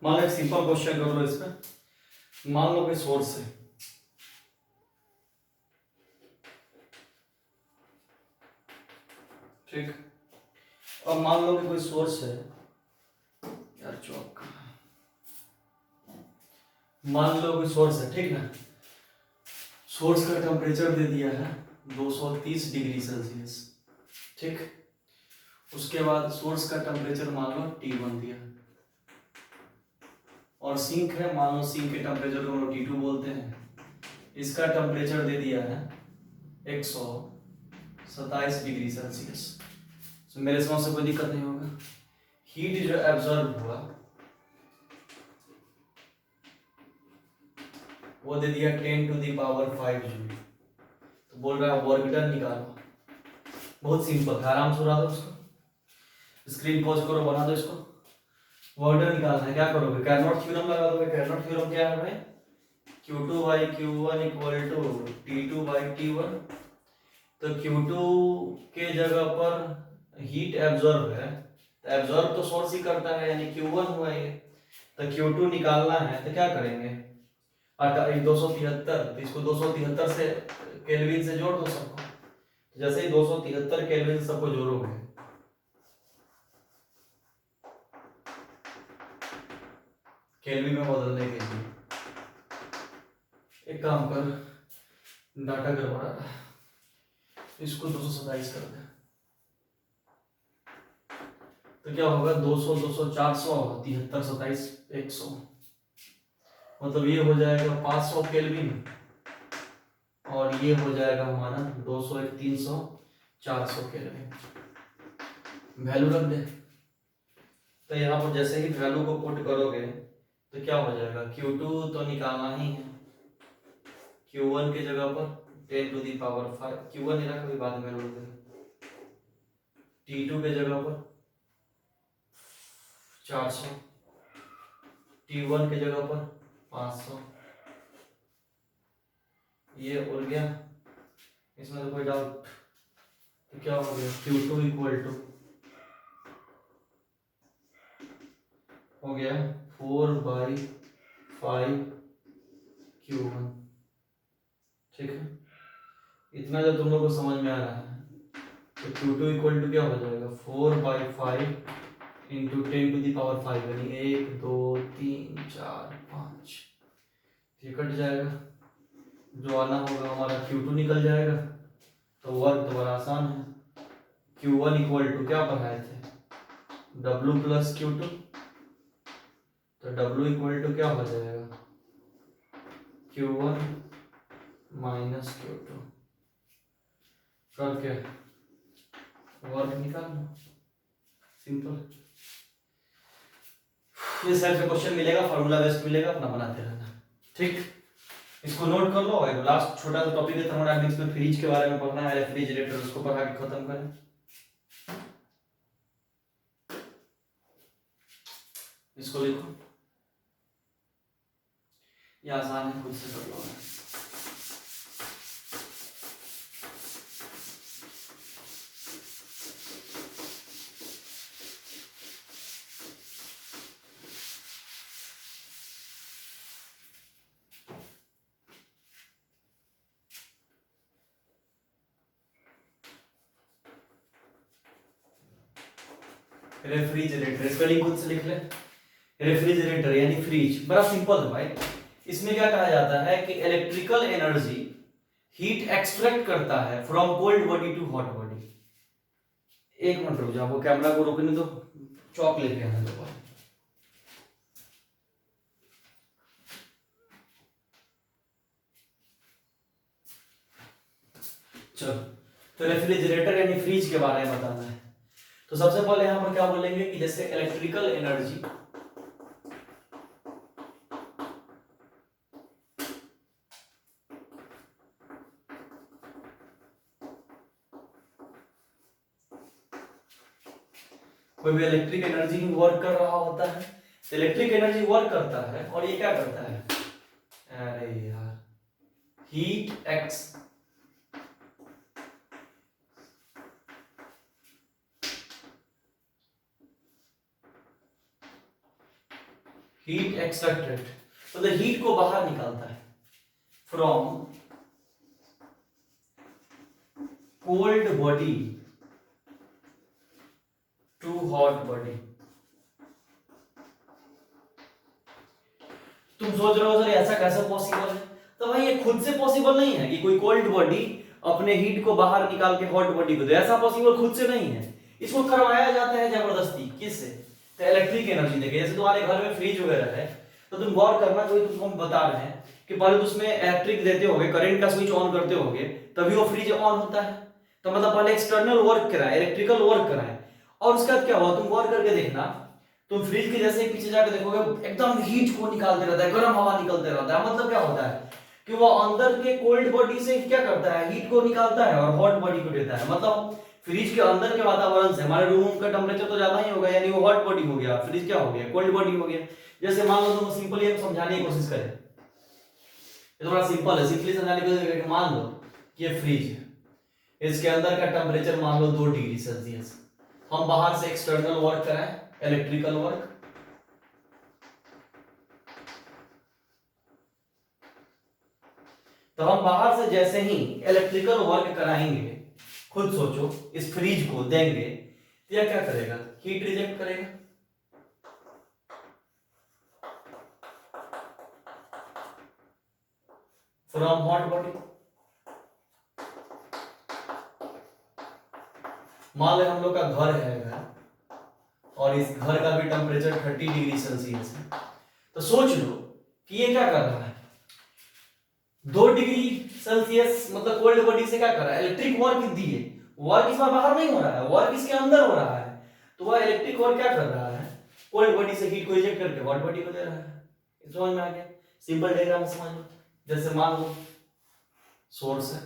मान लो एक simple question कर लो इसमें। मान लो कोई सोर्स है, ठीक। अब मान लो कि कोई सोर्स है, यार चौक, मान लो कोई सोर्स है, ठीक ना। सोर्स का टेम्परेचर दे दिया है 230 डिग्री सेल्सियस, ठीक। उसके बाद सोर्स का टेम्परेचर मान लो T1 दिया है, और सिंक है, मान लो सिंक के टेम्परेचर को हम लोग T2 बोलते हैं। इसका टेम्परेचर दे दिया है 127 डिग्री सेल्सियस। तो मेरे समझ से कोई दिक्कत नहीं होगा। हीट जो एब्जॉर्ब हुआ वो दे दिया 10⁵ जूल। तो बोल रहा है वर्क डन निकालो। बहुत सिंपल है, आराम से उड़ा दो उसको, स्क्रीन पॉज करो, बना दो इसको। वर्क डन निकालना है, क्या करोगे, कार्नोट थ्योरम लगा दोगे। कार्नोट थ्योरम क्या है भाई, Q2/Q1 = T2/T1। तो Q2 के जगह पर हीट एब्जॉर्ब है, तो एब्जॉर्ब तो सोर्स ही करता है, यानी Q1 हुआ ये। तो Q2 निकालना है तो क्या करेंगे, 273, तो इसको 273 से केल्विन से जोड़ दो सबको। जैसे ही 273 केल्विन सबको जोड़ोगे, केल्विन में बदलने के लिए एक काम कर, डाटा गड़बड़ा रहा है, इसको 227 कर दे। तो क्या होगा, 200 200 400 73 27 100, मतलब ये हो जाएगा 500 केल्विन, और ये हो जाएगा हमारा 200 300 400 केल्विन। वैल्यू रख दे। तो यहाँ पर जैसे ही वैल्यू को पुट करोगे तो क्या हो जाएगा, Q2 तो निकालना ही है, Q1 के जगह पर 10⁵, Q1 नहीं रखा, कभी बाद में लोगे। T2 के जगह पर 400, T1 के जगह पर 500। ये उड़ गया, इसमें तो कोई डाउट। तो क्या हो गया, Q2 = हो गया 4/5 Q1, ठीक है। इतना जब तुम लोग को समझ में आ रहा है तो Q2 = क्या हो जाएगा, 4/5 × 10⁵, यानी 1 2 3 4 5, ये कट जाएगा। जो आना होगा हमारा Q2 निकल जाएगा। तो वर्क तो बड़ा आसान है, Q1 = क्या पढ़ाए थे, W + Q2। तो W = क्या हो जाएगा, Q1 - Q2 करके वर्क निकाल लो, सिंपल। इस टाइप से क्वेश्चन मिलेगा, फार्मूला बेस्ड मिलेगा, अपना बनाते रहना, ठीक। इसको नोट कर लो। और लास्ट छोटा सा टॉपिक है थर्मोडायनेमिक्स में, फ्रिज के बारे में पढ़ना है, रेफ्रिजरेटर, उसको पढ़ा के खत्म करें। इसको लिखो, ये आसान है, खुद से कर लो। रेफ्रिजरेटर, स्पेलिंग खुद से लिख ले। रेफ्रिजरेटर यानी फ्रिज, बड़ा सिंपल है भाई। इसमें क्या कहा जाता है कि इलेक्ट्रिकल एनर्जी हीट एक्सट्रैक्ट करता है from cold body to hot body. एक मिनट रुक जाओ, वो कैमरा को रोकने दो, चौक लेके आना दो। चलो, तो रेफ्रिजरेटर यानी फ्रिज के बारे में बताना है। तो सबसे पहले यहां पर क्या बोलेंगे कि जैसे इलेक्ट्रिकल एनर्जी कोई भी इलेक्ट्रिक एनर्जी वर्क कर रहा होता है, तो इलेक्ट्रिक एनर्जी वर्क करता है, और ये क्या करता है, अरे यार, हीट एक्स हीट एक्सट्रैक्टेड मतलब हीट को बाहर निकालता है from cold body to hot body. तुम सोच रहे हो सर ऐसा कैसे पॉसिबल है? तो भाई ये खुद से पॉसिबल नहीं है कि कोई कोल्ड बॉडी अपने हीट को बाहर निकाल के हॉट बॉडी को दे, ऐसा पॉसिबल खुद से नहीं है। इसको करवाया जाता है जबरदस्ती, किससे? तो इलेक्ट्रिक एनर्जी देके। जैसे तुम्हारे घर में फ्रिज वगैरह है तो तुम गौर करना, कोई तुमको बता रहे हैं कि पहले तो उसमें इलेक्ट्रिक देते होगे, करंट का स्विच ऑन करते होगे तभी वो फ्रिज ऑन होता है। तो मतलब पहले एक्सटर्नल वर्क कराए, इलेक्ट्रिकल वर्क कराए, और उसके बाद क्या हुआ तुम गौर करके देखना, तुम फ्रिज के जैसे पीछे जाकर देखोगे एकदम हीट को निकालते रहता है, गर्म हवा निकलते रहता है। मतलब क्या होता है कि वो अंदर के कोल्ड बॉडी से क्या करता है, हीट को निकालता है और हॉट बॉडी को देता है। मतलब फ्रिज के अंदर के वातावरण से हमारे रूम का टेम्परेचर तो ज्यादा ही होगा, यानी वो हॉट बॉडी हो गया, फ्रिज क्या हो गया, कोल्ड बॉडी हो गया। जैसे मान लो तुम सिंपली हम समझाने की कोशिश करें, ये थोड़ा सिंपल है, सिंपली समझाने की कोशिश करें। मान लो कि ये फ्रिज है, इसके अंदर का टेम्परेचर मान लो 2 डिग्री सेल्सियस। हम बाहर से एक्सटर्नल वर्क कराएं, इलेक्ट्रिकल वर्क, तो हम बाहर से जैसे ही इलेक्ट्रिकल वर्क कराएंगे, खुद सोचो इस फ्रिज को देंगे तो यह क्या करेगा, हीट रिजेक्ट करेगा। From hot body. मान लो हम लोग का घर है घर, और इस घर का भी टेम्परेचर 30 डिग्री सेल्सियस है। तो सोच लो कि ये क्या कर रहा है, 2 डिग्री सेल्सियस मतलब कोल्ड बॉडी से क्या कर रहा है, इलेक्ट्रिक वर्क दिए, वर्क इसमें बाहर नहीं हो रहा है, वर्क इसके अंदर हो रहा है। तो वह इलेक्ट्रिक वर्क क्या कर रहा है, कोल्ड बॉडी से हीट को रिजेक्ट करके हॉट बॉडी को दे रहा है। समझ में आ गया? सिंपल डायग्राम समझ लो। जैसे मान लो सोर्स है,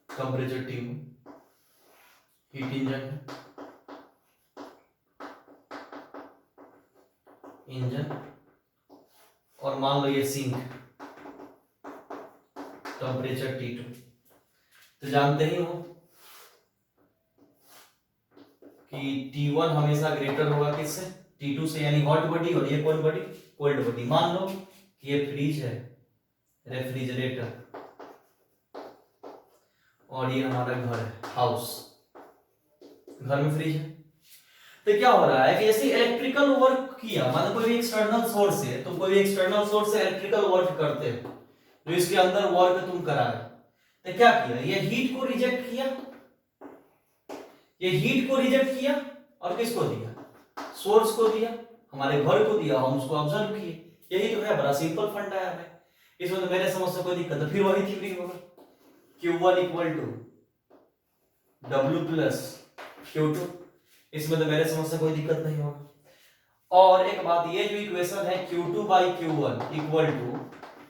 टेम्परेचर T, हीट इंजन है, इंजन, और मान लो ये सिंक, टेम्परेचर T2। तो जानते ही हो कि T1 हमेशा ग्रेटर होगा किससे, T2 से, यानी हॉट बॉडी, और ये कौन बॉडी, कोल्ड बॉडी। मान लो कि ये फ्रिज है, रेफ्रिजरेटर, और ये हमारा घर है, हाउस, घर में फ्रिज है। तो क्या हो रहा है कि जैसे इलेक्ट्रिकल वर्क किया, मतलब कोई भी एक्सटर्नल सोर्स है, तो कोई भी एक्सटर्नल सोर्स से इलेक्ट्रिकल वर्क करते हो, जो इसके अंदर वर्क तुम करा रहे, तो क्या किया, ये हीट को रिजेक्ट किया, ये हीट को रिजेक्ट किया, और किसको दिया, सोर्स को दिया, हमारे घर को दिया, हम उसको ऑब्जर्व किए। यही तो है, बड़ा सिंपल फंडा है। इसमें तो मेरे समझ से कोई दिक्कत है, फिर वही थ्योरी होगा, Q1 equal to W plus Q2। इसमें तो मेरे समझ से कोई दिक्कत नहीं होगा। और एक बात, ये जो इक्वेशन है Q2 by Q1 equal to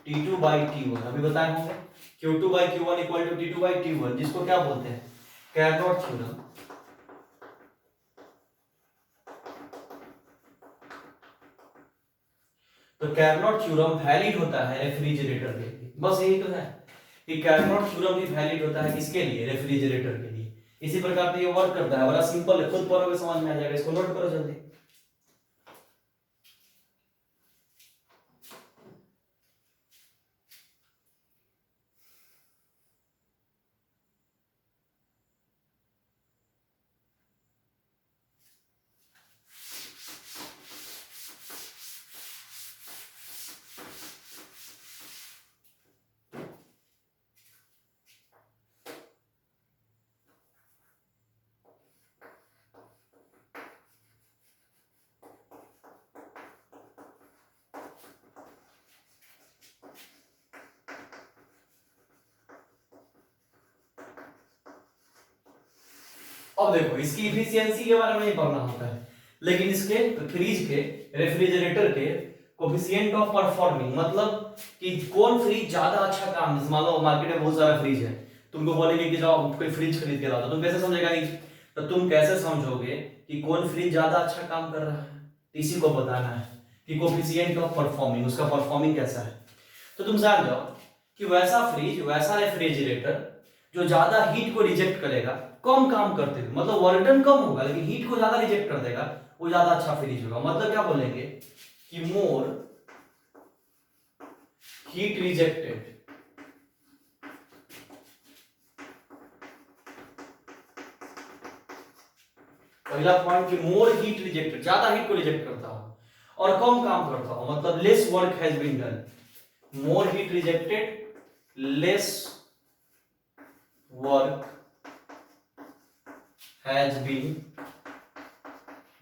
T2 by T1, अभी बताए होंगे, Q2 by Q1 equal to T2 by T1, जिसको क्या बोलते हैं, कैरनॉट थ्योरम। तो कैरनॉट थ्योरम वैलिड होता है रेफ्रिजरेटर के लिए। बस यही तो है कि कैरनॉट थ्योरम भी वैलिड होता है किसके लिए, रेफ्रिजरेटर के लिए। इसी प्रकार से ये वर्क करता है, बड़ा सिंपल है, खुद पढ़ोगे समझ में आ जाएगा। इसको नोट करो जल्दी। अब देखो, इसकी इफिशियंसी के बारे में नहीं पढ़ना होता है, लेकिन इसके फ्रिज के, रेफ्रिजरेटर के कोफिशिएंट ऑफ परफॉर्मिंग, मतलब कि कौन फ्रिज ज्यादा अच्छा काम, मान लो मार्केट में बहुत सारा फ्रिज है, तुमको बोलेंगे कि जाओ कोई फ्रिज खरीद के लाओ, तुम कैसे समझेगा, तो तुम कैसे समझोगे कि कौन फ्रिज ज्यादा अच्छा काम कर रहा है? इसी को बताना है कि कोफिशिएंट ऑफ परफॉर्मिंग, उसका परफॉर्मिंग कैसा है। तो तुम जान जाओ कि वैसा फ्रिज, वैसा रेफ्रिजरेटर जो ज्यादा हीट को रिजेक्ट करेगा, कम काम करते हुए, मतलब वर्क डन कम होगा लेकिन हीट को ज्यादा रिजेक्ट कर देगा, वो ज्यादा अच्छा फ्रीज होगा। मतलब क्या बोलेंगे कि मोर हीट रिजेक्टेड पहला पॉइंट कि मोर हीट रिजेक्टेड, ज्यादा हीट को रिजेक्ट करता हो और कम काम करता हो, मतलब less work has been done. More heat rejected less work has been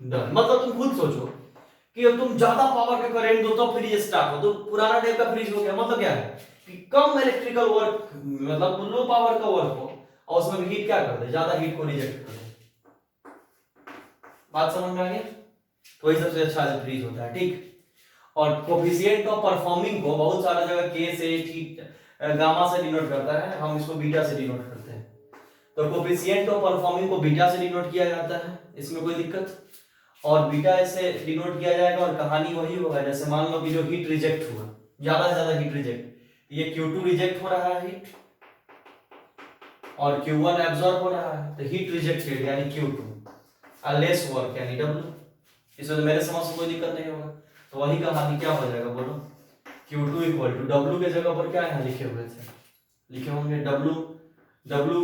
done. मतलब तुम खुद सोचो कि तुम ज्यादा पावर का करंट दो तो फ्रीज स्टार्ट हो, तो पुराना टाइप का फ्रीज हो गया। मतलब क्या है कि कम इलेक्ट्रिकल वर्क, मतलब लो पावर का वर्क हो और उसमें हीट क्या कर दे, ज्यादा हीट को रिजेक्ट कर दे। बात समझ में आ गया? तो वही सबसे अच्छा फ्रीज होता है, ठीक। और कोफिशिएंट ऑफ परफॉर्मिंग को बहुत सारा जगह के से गामा से डिनोट करता है, हम इसको बीटा से डिनोट करते हैं। तो कोफिशिएंट ऑफ परफॉर्मिंग को बीटा से डिनोट किया जाता है, इसमें कोई दिक्कत। और बीटा से डिनोट किया जाएगा और कहानी वही होगा, जैसे मान लो कि जो हीट रिजेक्ट हुआ, ज्यादा से ज्यादा हीट रिजेक्ट, ये Q2 रिजेक्ट हो रहा है हीट और Q1 एब्जॉर्ब हो रहा है, तो हीट रिजेक्टेड यानी Q2 और लेस वर्क यानी W। इसमें तो मेरे समझ से कोई दिक्कत नहीं होगा। तो वही कहानी क्या हो जाएगा बोलो, Q2 इक्वल टू W के जगह पर क्या यहाँ लिखे हुए थे, लिखे होंगे W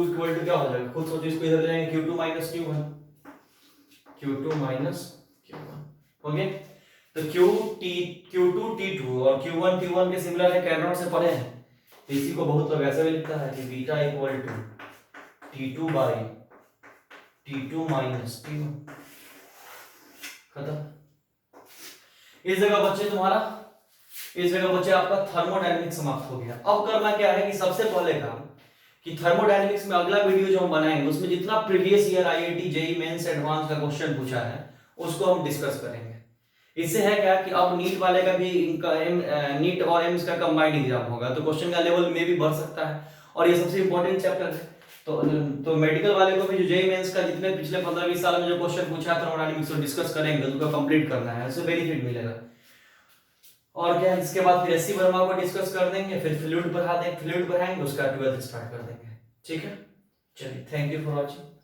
इक्वल टू क्या हो जाएगा, खुद सोचो, इसको इधर ले जाएंगे Q2 minus Q1, Q2 minus Q1 हो गया। तो Q2 T2 और Q1 T1 के सिमिलर है, कैनॉट से पढ़े हैं, तो इसी को बहुत लोग ऐसे भी लिखता है कि beta equal to T2 by T2 minus T1। खत्म। इस जगह बच्चे आपका थर्मोडायनेमिक्स समाप्त हो गया। अब करना क्या है कि सबसे पहले काम कि थर्मोडायनेमिक्स में अगला वीडियो जो हम बनाएंगे उसमें जितना previous year IIT JEE mains advance का क्वेश्चन पूछा है उसको हम डिस्कस करेंगे। इससे है क्या कि अब नीट वाले का भी नीट और एम्स का कंबाइंड एग्जाम होगा, तो क्वेश्चन का लेवल में भी बढ़ सकता है और ये सबसे इंपॉर्टेंट चैप्टर है। तो मेडिकल वाले को भी जो जेईई मेंस का जितने पिछले 15-20 साल में जो क्वेश्चन पूछा है थर्मोडायनेमिक्स को डिस्कस करेंगे, उसको कंप्लीट करना है, उससे बेनिफिट मिलेगा। और क्या, इसके बाद फिर एससी वर्मा को डिस्कस कर देंगे, फिर फ्लूइड बढ़ाएंगे, उसका 12th स्टार्ट कर देंगे। ठीक है, चलिए, थैंक यू फॉर वॉचिंग।